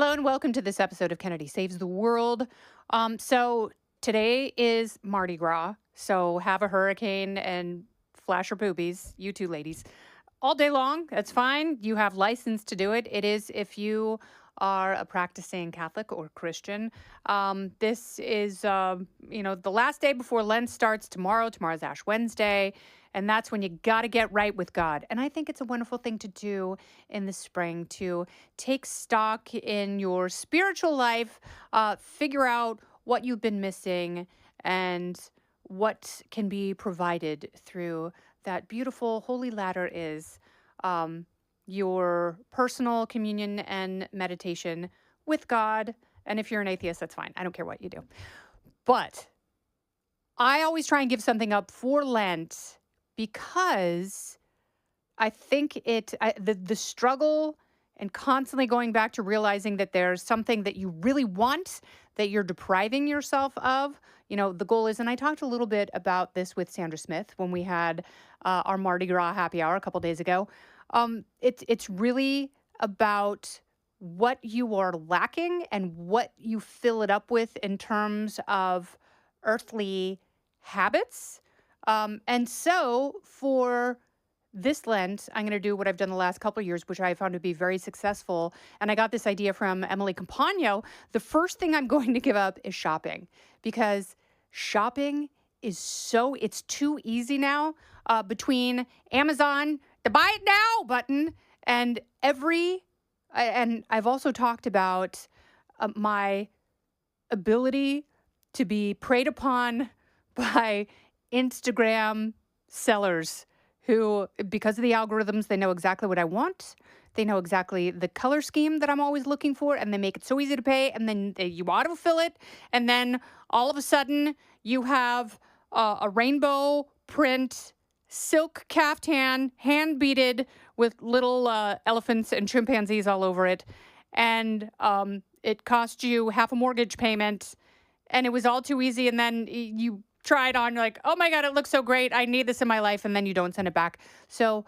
Hello and welcome to this episode of Kennedy Saves the World. So today is Mardi Gras. So have a hurricane and flash your boobies, you two ladies, all day long. That's fine. You have license to do it. It is if you are a practicing Catholic or Christian. This is, the last day before Lent starts tomorrow. Tomorrow's Ash Wednesday. And that's when you got to get right with God. And I think it's a wonderful thing to do in the spring to take stock in your spiritual life, figure out what you've been missing and what can be provided through that beautiful holy ladder is your personal communion and meditation with God. And if you're an atheist, that's fine. I don't care what you do. But I always try and give something up for Lent because I think the struggle and constantly going back to realizing that there's something that you really want that you're depriving yourself of. The goal is, and I talked a little bit about this with Sandra Smith when we had our Mardi Gras happy hour a couple days ago. It's really about what you are lacking and what you fill it up with in terms of earthly habits. And so for this Lent, I'm going to do what I've done the last couple of years, which I found to be very successful. And I got this idea from Emily Campagno. The first thing I'm going to give up is shopping because shopping is it's too easy now between Amazon, the buy it now button, and and I've also talked about my ability to be preyed upon by Instagram sellers who, because of the algorithms, they know exactly what I want. They know exactly the color scheme that I'm always looking for, and they make it so easy to pay. And then you autofill it, and then all of a sudden you have a rainbow print silk caftan, hand beaded with little elephants and chimpanzees all over it, and it cost you half a mortgage payment, and it was all too easy. And then you try it on, you're like, oh my God, it looks so great. I need this in my life. And then you don't send it back. So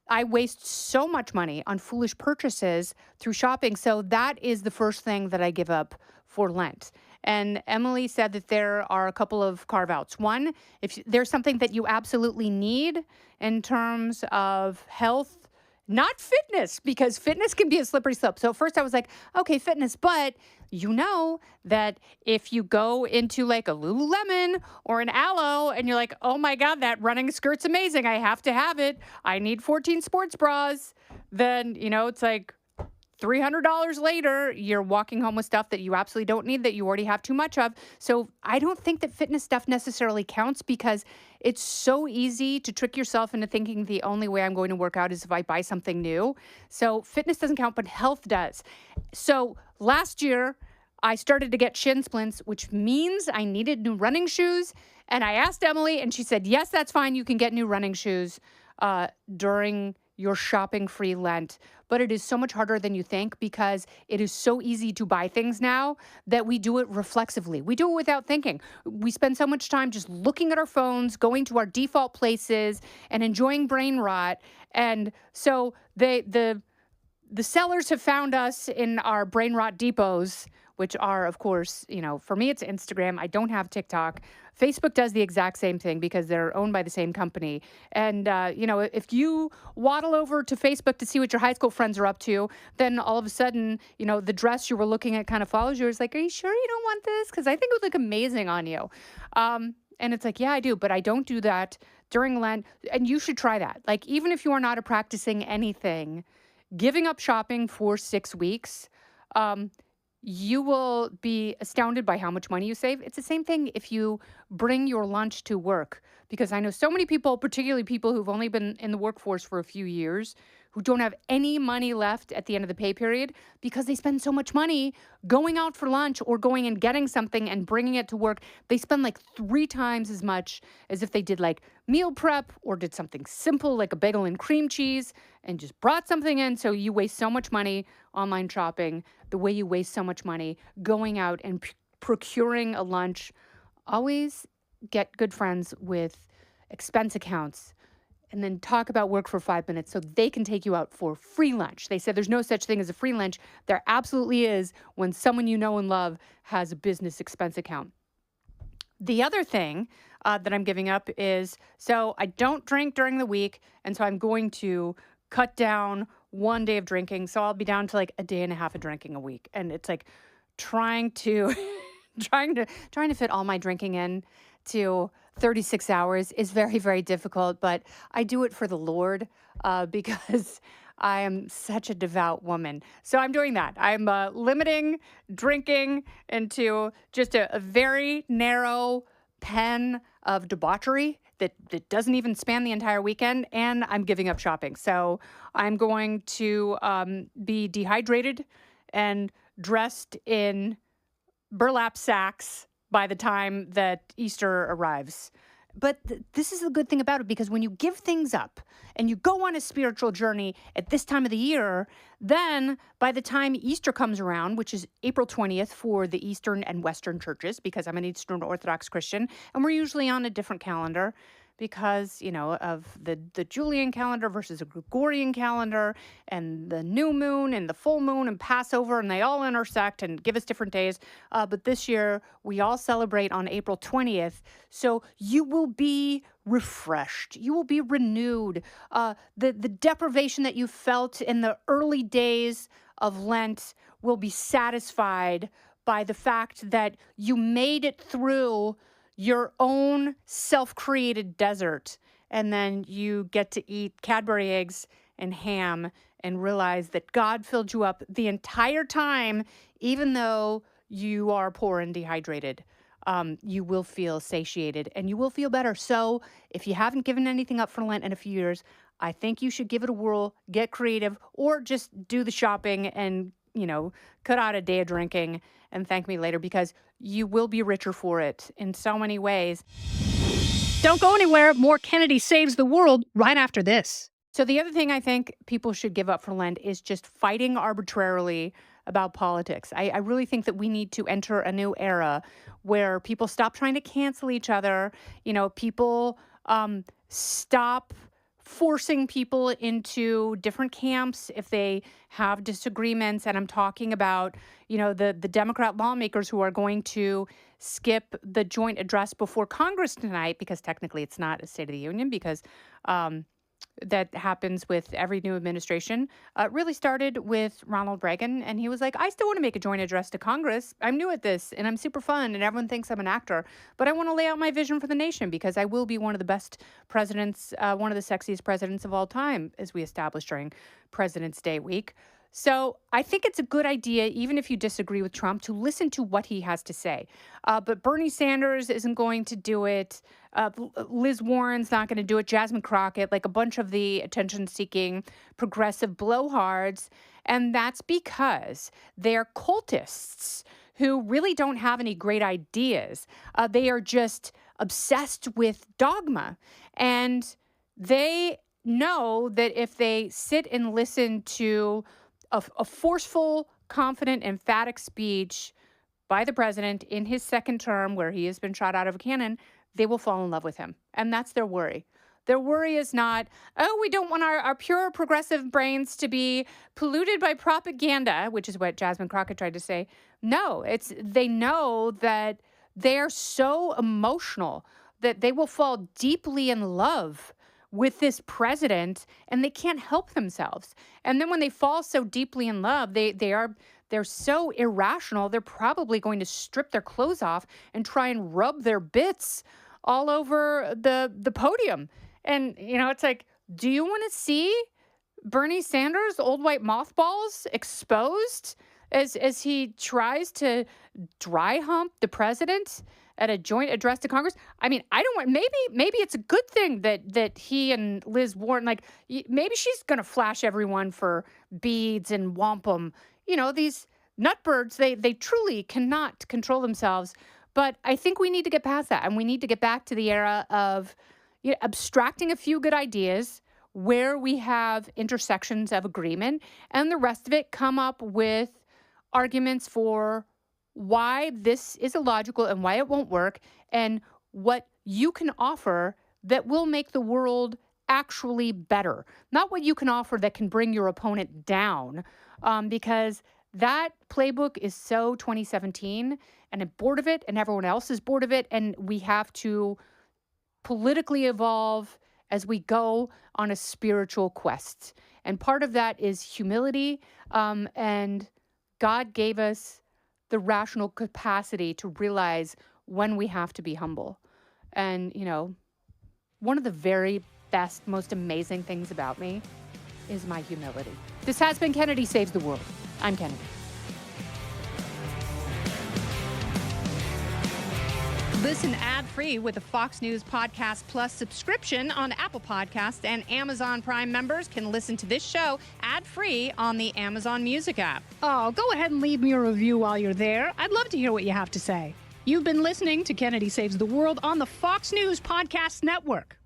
I waste so much money on foolish purchases through shopping. So that is the first thing that I give up for Lent. And Emily said that there are a couple of carve outs. One, if there's something that you absolutely need in terms of health, not fitness, because fitness can be a slippery slope. So at first I was like, okay, fitness, but you know that if you go into like a Lululemon or an Aloe and you're like, oh my God, that running skirt's amazing. I have to have it. I need 14 sports bras. Then, it's like $300 later, you're walking home with stuff that you absolutely don't need, that you already have too much of. So I don't think that fitness stuff necessarily counts because it's so easy to trick yourself into thinking the only way I'm going to work out is if I buy something new. So fitness doesn't count, but health does. So last year, I started to get shin splints, which means I needed new running shoes. And I asked Emily, and she said, yes, that's fine. You can get new running shoes during your shopping-free Lent. But it is so much harder than you think because it is so easy to buy things now that we do it reflexively. We do it without thinking. We spend so much time just looking at our phones, going to our default places, and enjoying brain rot. And so the sellers have found us in our brain rot depots, which are, of course, for me, it's Instagram. I don't have TikTok. Facebook does the exact same thing because they're owned by the same company. And, if you waddle over to Facebook to see what your high school friends are up to, then all of a sudden, the dress you were looking at kind of follows you. It's like, are you sure you don't want this? Because I think it would look amazing on you. And it's like, yeah, I do. But I don't do that during Lent. And you should try that. Like, even if you are not practicing anything, giving up shopping for 6 weeks, you will be astounded by how much money you save. It's the same thing if you bring your lunch to work, because I know so many people, particularly people who've only been in the workforce for a few years, who don't have any money left at the end of the pay period because they spend so much money going out for lunch or going and getting something and bringing it to work. They spend like 3 times as much as if they did like meal prep or did something simple like a bagel and cream cheese and just brought something in. So you waste so much money online shopping the way you waste so much money going out and procuring a lunch. Always get good friends with expense accounts and then talk about work for 5 minutes so they can take you out for free lunch. They said there's no such thing as a free lunch. There absolutely is when someone you know and love has a business expense account. The other thing that I'm giving up is so I don't drink during the week. And so I'm going to cut down one day of drinking. So I'll be down to like a day and a half of drinking a week. And it's like trying to trying to fit all my drinking in to 36 hours is very, very difficult, but I do it for the Lord because I am such a devout woman. So I'm doing that. I'm limiting drinking into just a very narrow pen of debauchery that doesn't even span the entire weekend, and I'm giving up shopping. So I'm going to be dehydrated and dressed in burlap sacks by the time that Easter arrives. But this is the good thing about it because when you give things up and you go on a spiritual journey at this time of the year, then by the time Easter comes around, which is April 20th for the Eastern and Western churches, because I'm an Eastern Orthodox Christian, and we're usually on a different calendar because, of the Julian calendar versus a Gregorian calendar and the new moon and the full moon and Passover, and they all intersect and give us different days. But this year, we all celebrate on April 20th. So you will be refreshed. You will be renewed. The deprivation that you felt in the early days of Lent will be satisfied by the fact that you made it through your own self-created desert, and then you get to eat Cadbury eggs and ham and realize that God filled you up the entire time, even though you are poor and dehydrated. You will feel satiated and you will feel better. So if you haven't given anything up for Lent in a few years, I think you should give it a whirl, get creative, or just do the shopping and, cut out a day of drinking and thank me later because you will be richer for it in so many ways. Don't go anywhere. More Kennedy Saves the World right after this. So the other thing I think people should give up for Lent is just fighting arbitrarily about politics. I really think that we need to enter a new era where people stop trying to cancel each other. People stop forcing people into different camps if they have disagreements. And I'm talking about, the Democrat lawmakers who are going to skip the joint address before Congress tonight because technically it's not a State of the Union because that happens with every new administration. It really started with Ronald Reagan, and he was like, I still want to make a joint address to Congress. I'm new at this, and I'm super fun, and everyone thinks I'm an actor. But I want to lay out my vision for the nation because I will be one of the best presidents, one of the sexiest presidents of all time, as we established during President's Day week. So I think it's a good idea, even if you disagree with Trump, to listen to what he has to say. But Bernie Sanders isn't going to do it. Liz Warren's not going to do it. Jasmine Crockett, like a bunch of the attention-seeking progressive blowhards. And that's because they're cultists who really don't have any great ideas. They are just obsessed with dogma. And they know that if they sit and listen to a forceful, confident, emphatic speech by the president in his second term, where he has been shot out of a cannon, they will fall in love with him. And that's their worry. Their worry is not, oh, we don't want our pure progressive brains to be polluted by propaganda, which is what Jasmine Crockett tried to say. No, they know that they're so emotional that they will fall deeply in love with this president and they can't help themselves. And then when they fall so deeply in love, they're so irrational, they're probably going to strip their clothes off and try and rub their bits all over the podium. And it's like, do you want to see Bernie Sanders' old white mothballs exposed as he tries to dry hump the president at a joint address to Congress? I mean, I don't want, maybe it's a good thing that he and Liz Warren, like, maybe she's going to flash everyone for beads and wampum. These nutbirds, they truly cannot control themselves. But I think we need to get past that. And we need to get back to the era of abstracting a few good ideas where we have intersections of agreement, and the rest of it come up with arguments for why this is illogical and why it won't work and what you can offer that will make the world actually better, not what you can offer that can bring your opponent down, because that playbook is so 2017, and I'm bored of it, and everyone else is bored of it, and we have to politically evolve as we go on a spiritual quest. And part of that is humility, and God gave us the rational capacity to realize when we have to be humble. And, one of the very best, most amazing things about me is my humility. This has been Kennedy Saves the World. I'm Kennedy. Listen ad-free with the Fox News Podcast Plus subscription on Apple Podcasts, and Amazon Prime members can listen to this show ad-free on the Amazon Music app. Oh, go ahead and leave me a review while you're there. I'd love to hear what you have to say. You've been listening to Kennedy Saves the World on the Fox News Podcast Network.